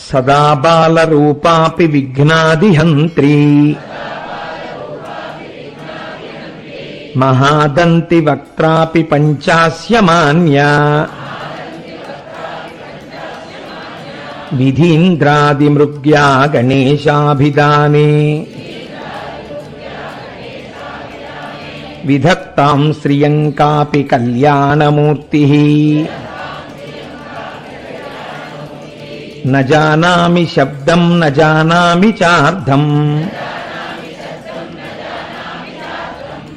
సదా బాలరూపాపి విఘ్నాదిహంత్రీ మహాదంతి వక్త్రాపి పంచాస్యమాన్యా విధీంద్రాదిమృగ్యా గణేశాభిధానే విధత్తాం శ్రియం కాపి కళ్యాణమూర్తిః న జానామి శబ్దం న జానామి చార్థం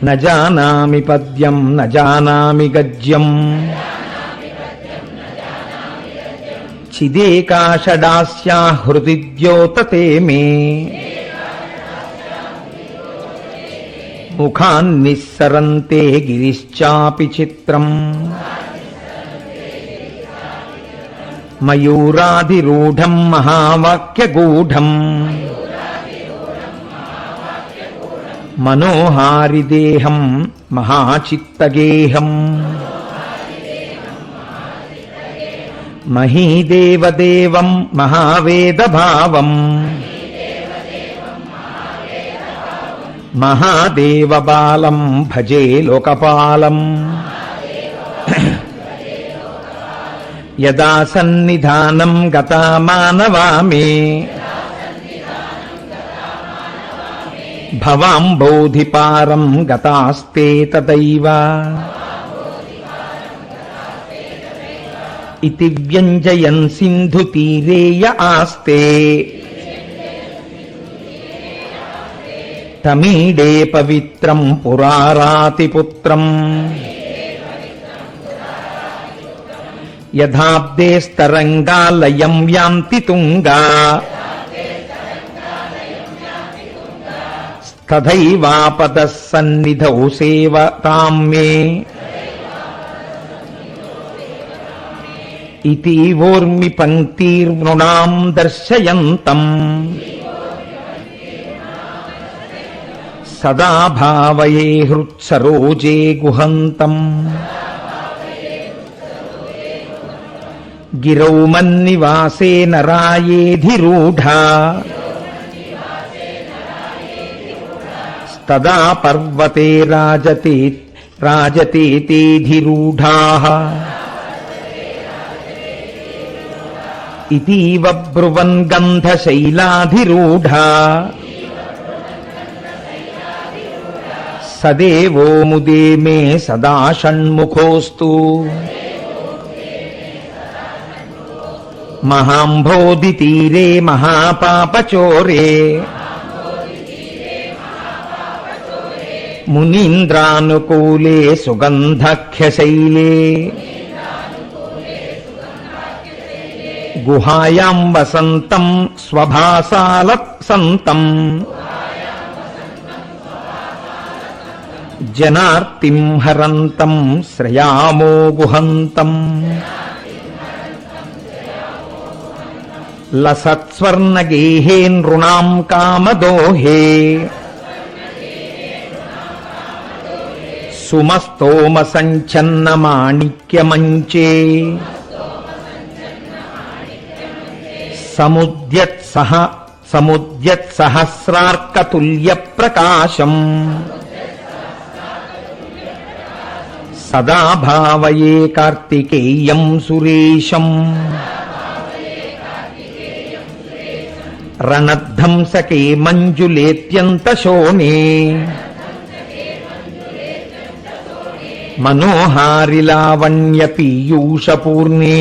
న జానామి పద్యం న జానామి గద్యం చిదేకాషడాస్యా హృది ద్యోతతే మే ముఖాన్నిస్సరంతే గిరిశ్చాపి చిత్రం మయూరాధిరూఢం మహావాక్యగూఢం మనోహారిదేహం మహాచిత్తగేహం మహీదేవదేవం మహావేదభావం మహాదేవబాలం భజే లోకపాలం యదా సన్నిధానం గతా మానవా మే భవాంబోధిపారం గతాస్తే తదైవ ఇతి వ్యంజయన్ సింధుతీరేయ ఆస్తే తమీడే పవిత్రం పురారాతిపుత్రం యథాబ్దేస్తరంగాలయం యాంతి తుంగా తథైవాపదః సన్నిధౌ సేవతాం మే ఇతి వోర్మి పంక్తిర్నృణాం దర్శయంతం సదా భావయే హృత్సరోజే గుహంతం గిరౌ మన్నివాసే నరాయేధిరూఢా తదా పర్వతే రాజతేధిరూఢాః ఇతీవ బ్రువన్ గంధశైలాధిరూఢా సదేవో ముదే మే సదా షణ్ముఖోస్తు మహాంబోధితీరే మహాపాపచోరే మునీంద్రానుకూలే సుగంధఖ్యశైలే గుహాయాం వసంతం స్వభాసాలత్సంతం జనార్తిం హరంతం శ్రయామో గుహంతం లసత్స్వర్ణగేహే నృణాం కామదోహే సుమస్తోమ సంచన్న మాణిక్యమంచే సముద్యత్సహస్రార్కతుల్య ప్రకాశం సదా భావయే కార్తికేయం సురేశం రణధ్వంసకే మంజులేత్యంతశోణే మనోహారిలావణ్య పీయూషపూర్ణే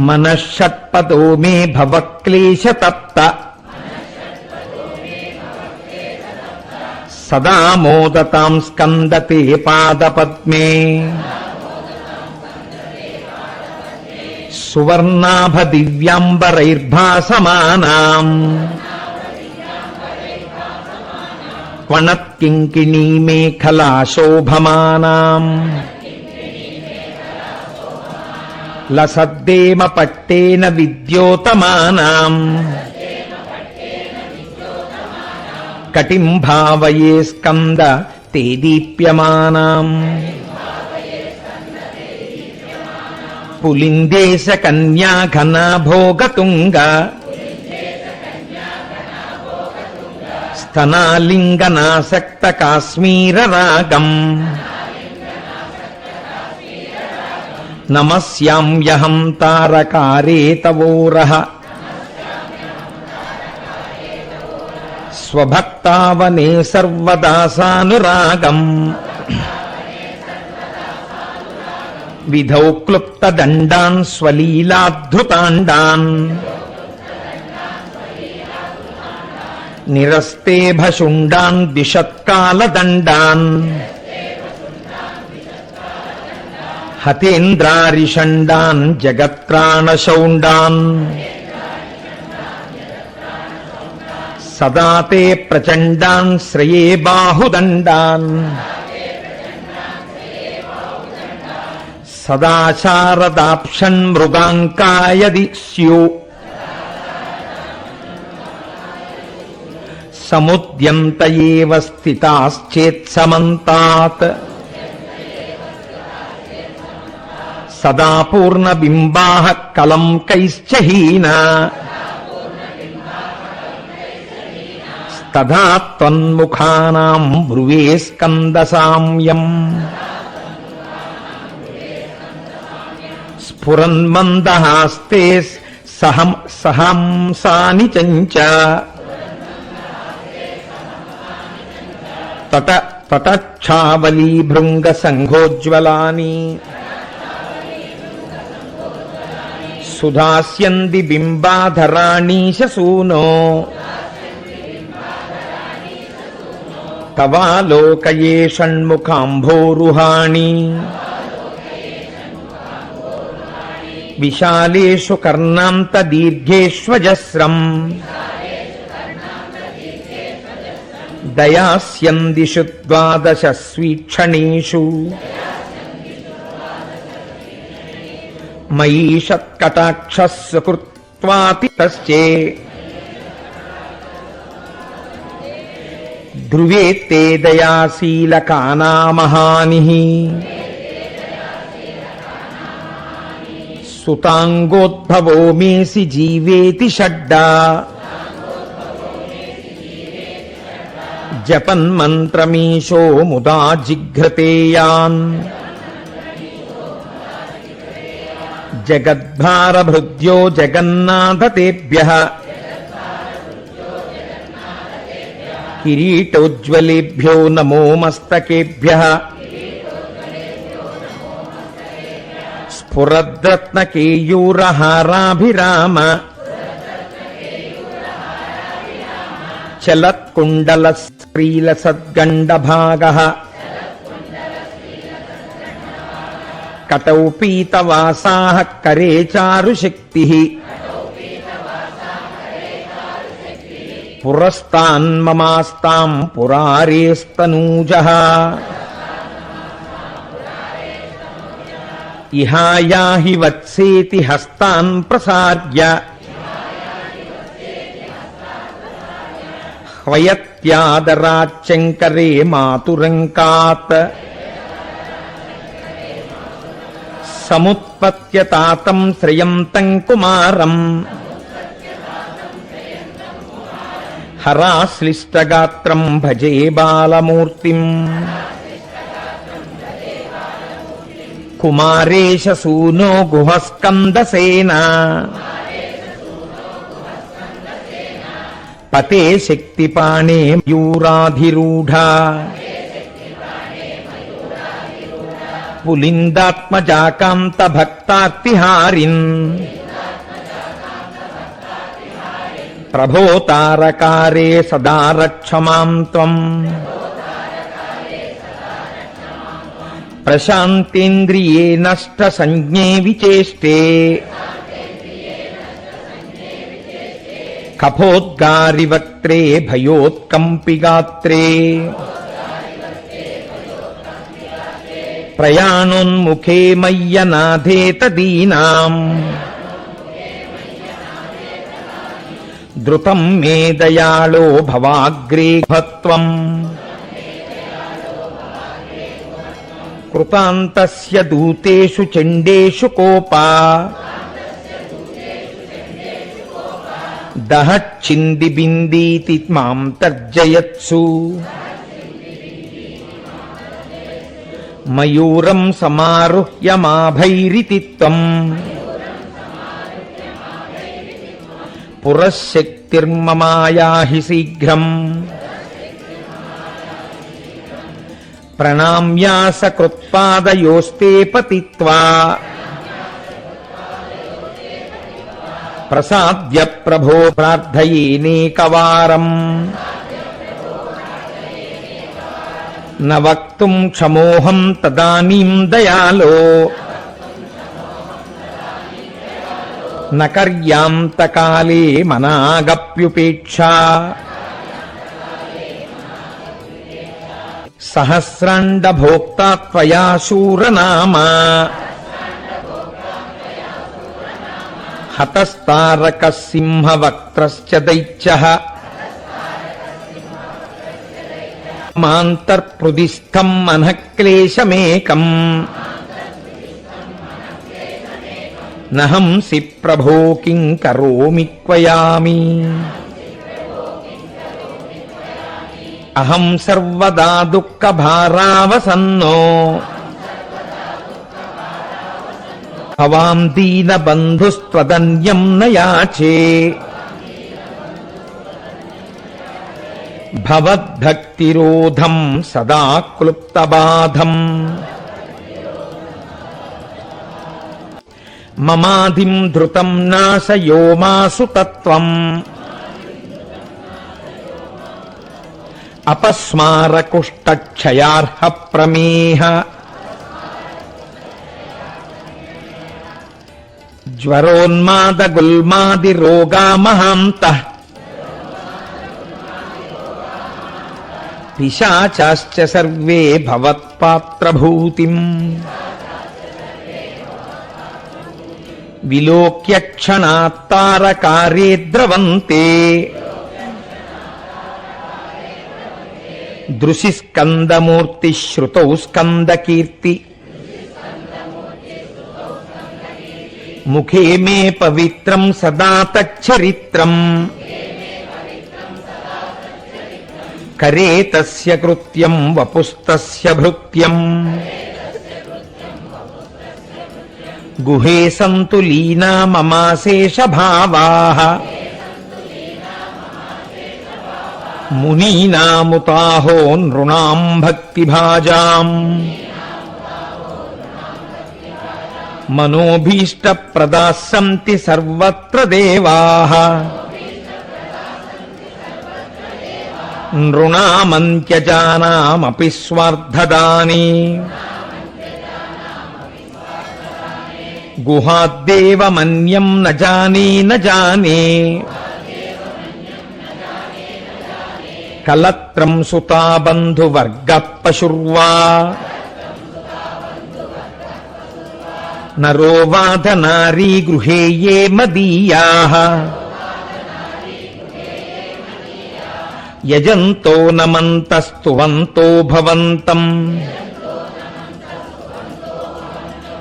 మనఃషట్పదో మే భవక్లేశతప్త సదా మోదతాం స్కందతే పాదపద్మే సువర్ణాభ దివ్యాంబరైర్భాసమానాం వణత్కింకిణీ మేఖలా శోభమానాం లసద్దేమ పట్టేన విద్యోతమానాం కటిం భావయే స్కంద తే దీప్యమానాం పులిందేశ కన్యా ఘనా భోగతుంగ స్తనాలింగనాసక్త కాశ్మీర రాగం నమస్యామ్యహం తారకారే తవోరః స్వభక్తావనే సర్వదాసానురాగం విధౌ క్లుప్తదండాన్ స్వలీలాద్ధృతాండాన్ నిరస్తే భశుండాన్ దిశత్కాలదండాన్ హతేంద్రారిషండాన్ జగత్రాణశౌండాన్ సదా తే ప్రచండాన్ శ్రయే బాహుదండాన్ సదా శారదాప్షన్ మృగాంకాయది స్యు సముద్యంత ఏవ స్థితాశ్చేత్సమంతాత్ సదా పూర్ణబింబాః కలంకైశ్చ హీనా తథా త్వన్ముఖానాం బ్రువే స్కందసామ్యం స్ఫురన్మందహాస్తే సహంసాని చంచ తటఛావలీ భృంగ సంఘోజ్వలాని సుధాస్యంది బింబాధరాణీశ సూనో తవాలోకయే షణ్ముఖాంభోరుహాణి విశాలేషు కర్ణాంత దీర్ఘేష్వజస్రం దయాస్యందిషు ద్వాదశస్వీక్షణీషు మయీషత్కటాక్షః సుకృత్వాతి తస్చే ధ్రువే తే దయాశీలకానామహానిః సుతాంగోద్భవో మేసి జీవేతి షడ్డా జపన్మంత్రమీశో ముదా జిఘ్రతేయాన్ జగద్భారభృద్యో జగన్నాథతేభ్యః కిరీటోజ్వలేభ్యో నమో మస్తకేభ్యః స్ఫురద్రత్నకేయూరహారాభిరామ చలత్కుండలస్త్రీలసద్గండభాగః కటౌ పీతవాసాః కరే చారుశక్తిః పురస్తాన్మమాస్తాం పురారేస్తనూజః ఇహాయాహి వత్సేతి హస్తాన్ ప్రసార్య హ్వయత్యాదరాచ్చంకరే మాతురంకాత్ సముత్పత్యతాతం శ్రయంతం కుమారం హరాశ్లిష్టగాత్రం భజే బాలమూర్తిం కుమారేశ సూనో గుహస్కందసేన పతే శక్తిపాణే మయూరాధిరూఢ పులిందాత్మజాకాంత భక్తార్తిహారిన్ ప్రభో తారకారే సదా రక్షమాం త్వం ప్రశాంతేంద్రియే నష్ట సంజ్ఞే విచేష్టే కఫోద్గారివక్త్రే భయోత్కంపిగాత్రే ప్రయాణోన్ముఖే మయ్యనాథేత దీనాం ద్రుతం మే దయాళో భవాగ్రే భత్వం కృతాంతస్య దూతేషు చండేషు కోపా దహచ్చింది బిందీతి మాం తర్జయత్సు మయూరం సమారుహ్య మాభైరితి త్వం పురశక్తిర్మమాయాహి శీఘ్రం ప్రణామ్యాస కృత్పాదయోస్తే పతిత్వా ప్రసాద్య ప్రభో ప్రార్థయేనేకవారం న వక్తుం క్షమోహం తదానీం దయాలో న కర్యాంతకాలే మనాగప్యుపేక్షా సహస్రాండభోక్తా త్వయా శూరనామా హతస్తారకः సింహవక్త్రశ్చ దైత్యః మాంతర్పృదిస్థం మనఃక్లేశమేకం నహంసి ప్రభో కిం కరోమి క్వయామి అహం సర్వదా దుఃఖభారావసన్నో భవాం దీనబంధుస్త్వదన్యం న యాచే భవద్భక్తిరోధం సదా క్లుప్తబాధం మమాధిం ధృతం నాశయో మాసు తత్వం అపస్మారకుష్టక్షయార్హ ప్రమేహ జ్వరోన్మాదగుల్మాది రోగామహాంతః పిశాచాశ్చ సర్వే భవత్పాత్రభూతిం విలోక్య క్షణాత్తారకారే ద్రవంతే దృశి స్కందమూర్తి శ్రుతౌ స్కందకీర్తి ముఖే మే పవిత్రం సదా తచ్చరిత్రం కరే తస్య కృత్యం వపుస్తస్య భృత్యం గుహే సంతు లీనా మమాశేష భావాః మునీనాముతాహో నృణాం భక్తిభాజాం మనోభీష్టప్రదాః సంతి సర్వత్ర దేవాః నృణామంత్యజానామపి స్వార్థదాని గుహాద్దేవమన్యం న జానే న జానే కలత్రం సుతా బంధువర్గః పశుర్వా నరో వాధ నారీ గృహే యే మదీయాః యజంతో నమంతస్తువంతో భవంతం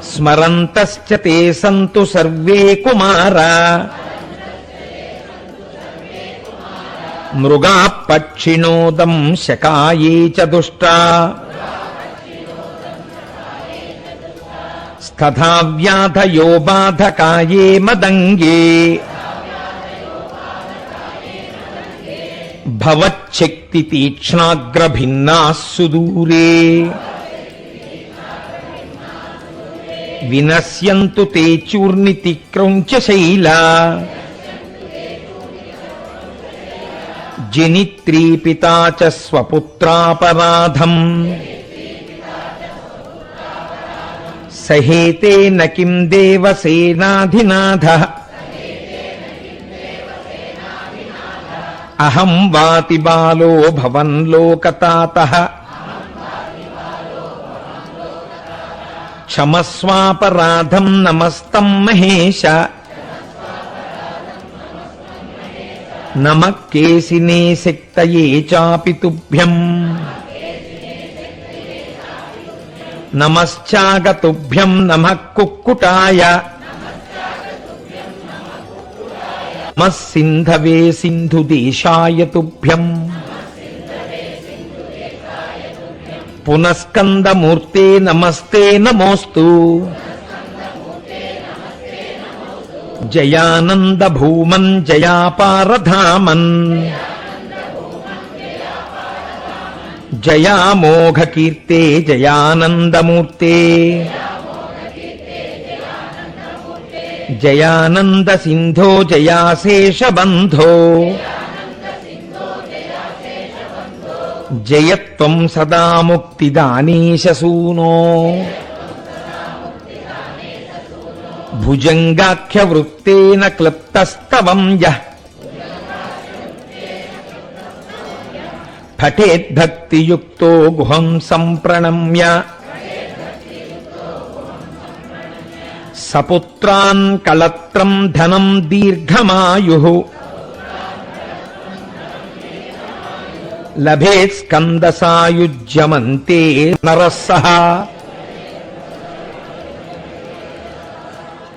స్మరంతశ్చ తే సంతు సర్వే కుమారా మృగాః పక్షిణోదం శకాయే చ దుష్టా స్తథా వ్యాధయో బాధకాయే మదంగే భవచ్చక్తి తీక్ష్ణాగ్రభిన్నాః సుదూరే వినశ్యంతు తే చూర్ణితిక్రౌంచ శైలా జనిత్రీ పితా చ స్వపుత్రాపరాధం సహేతేన కిం దేవసేనాధినాథః అహం వాతి బాలో భవన్ లోకతాతః క్షమస్వాపరాధం నమస్తం మహేశ నమః కేసినే శక్తయే చాపి తుభ్యం నమశ్చాగతుభ్యం నమః కుక్కుటాయ నమః సింధవే సింధుదేశాయ తుభ్యం పునఃస్కందమూర్తే నమస్తే నమోస్తు జయానంద భూమన్ జయాపారధామన్ జయామోఘ కీర్తే జయానందమూర్తే జయానంద సింధో జయాశేషబంధో జయత్వం సదా ముక్తిదానీశసూనో భుజంగాఖ్యవృత్తేన క్లుప్తస్తవం యః పఠేద్భక్తియుక్తో గుహం సంప్రణమ్య సపుత్రాన్ కళత్రం ధనం దీర్ఘమాయుః లభేత్ స్కందసాయుజ్యమంతే నరః సహ